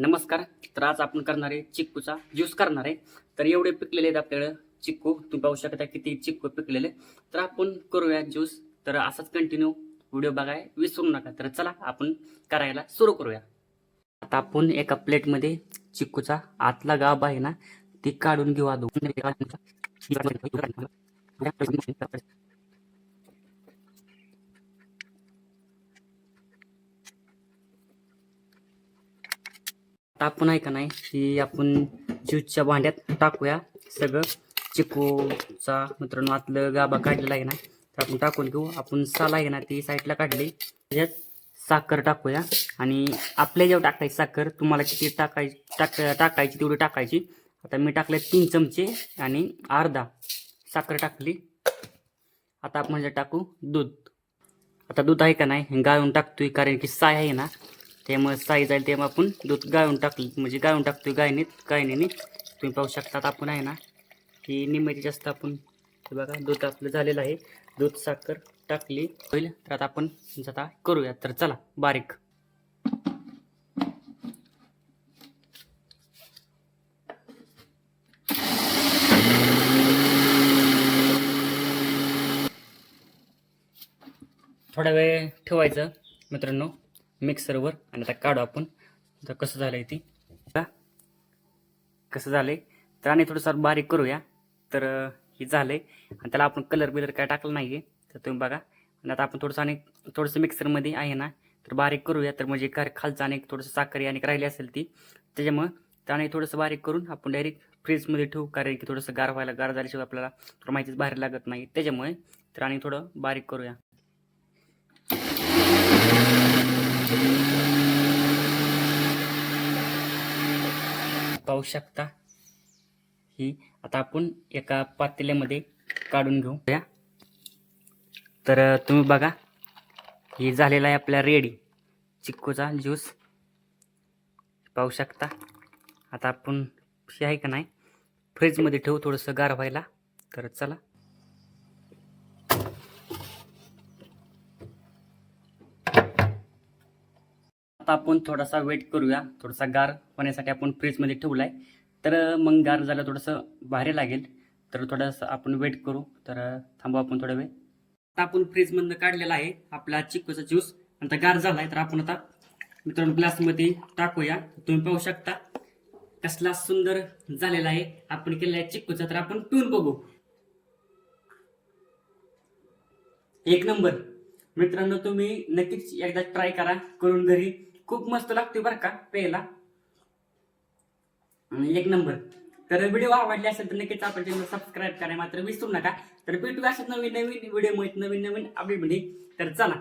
नमस्कार. तर आज आपण करणार आहे चिक्कूचा ज्यूस करणार आहे. तर एवढे पिकलेले आहेत आपल्याकडे चिक्कू, तुम्ही पाहू शकता किती चिक्कू पिकलेले. तर आपण करूया ज्यूस. तर असाच कंटिन्यू व्हिडिओ बघाय विसरू नका. तर चला आपण करायला सुरू करूया. आता आपण एका प्लेटमध्ये चिक्कूचा आतला गाभ आहे ना ती काढून घेऊ आधो. आता आपण आहे का नाही की आपण ज्यूसच्या भांड्यात टाकूया सगळं चिकूचा मित्रांनो आतलं गाभा काढलेला आहे ना तर आपण टाकून घेऊ. आपण साल आहे ना ती साईडला काढली. त्याच्यात साखर टाकूया आणि आपल्या जेव्हा टाकायची साखर तुम्हाला किती टाकायची तेवढी टाकायची. आता मी टाकले 3 चमचे आणि अर्धा साखर टाकली. आता आपण म्हणजे टाकू दूध. आता दूध आहे का नाही गाळून टाकतोय कारण की साय आहे ना त्यामुळे साई जाईल तेव्हा आपण दूध गाळून टाकतोय गायनीने. तुम्ही पाहू शकता आपण आहे ना की निम्म्याची जास्त आपण हे बघा दूध आपलं झालेलं आहे. दूध साखर टाकली होईल. तर आता आपण आता करूया. तर चला बारीक. थोडा वेळ ठेवायचं मित्रांनो मिक्सरवर आणि आता काढू आपण. तर कसं झालंय ती कसं झालंय तर आणि थोडंसं बारीक करूया. तर हे झालंय आणि त्याला आपण कलर बिलर काय टाकलं नाहीये. तर तुम्ही बघा आणि आता आपण थोडंसं मिक्सरमध्ये आहे ना तर बारीक करूया. तर म्हणजे खालचं आणि थोडंसं साखर आणि राहिली असेल ती त्याच्यामुळं तर आणि थोडंसं बारीक करून आपण डायरेक्ट फ्रीजमध्ये ठेवू कारण की थोडंसं गार झाल्याशिवाय आपल्याला थोडं माहितीच बाहेर लागत नाही त्याच्यामुळे. तर आणि थोडं बारीक करूया. पाहू शकता ही आता आपण एका पातेल्यामध्ये काढून घेऊया. तर तुम्ही बघा ही झालेला आहे आपल्या रेडी चिक्कूचा ज्यूस पाहू शकता. आता आपण हे आहे का नाही फ्रीजमध्ये ठेवू थोडंसं गार व्हायला. तर चला आता आपण थोडासा वेट करूया. थोडासा गार होण्यासाठी आपण फ्रीजमध्ये ठेवलाय. तर मग गार झालं थोडंसं भारी लागेल. तर थोडंसं आपण वेट करू. तर थांबू आपण थोडा वेळ. आता आपण फ्रीजमधनं काढलेला आहे आपला चिक्कूचा ज्यूस आता गार झालाय. तर आपण आता मित्रांनो ग्लासमध्ये टाकूया. तुम्ही पाहू शकता कसला सुंदर झालेला आहे आपण केलेला आहे चिक्कूचा. तर आपण पिऊन बघू. एक नंबर मित्रांनो तुम्ही नक्कीच एकदा ट्राय करून घरी. खूप मस्त लागते बरं का प्यायला. एक नंबर. तर व्हिडिओ आवडले असेल तर नक्कीच आपण चॅनल सबस्क्राईब करा मात्र विसरू नका. तर भेटूया अशाच नवीन व्हिडिओ मध्ये नवीन अपडेट मध्ये. तर चला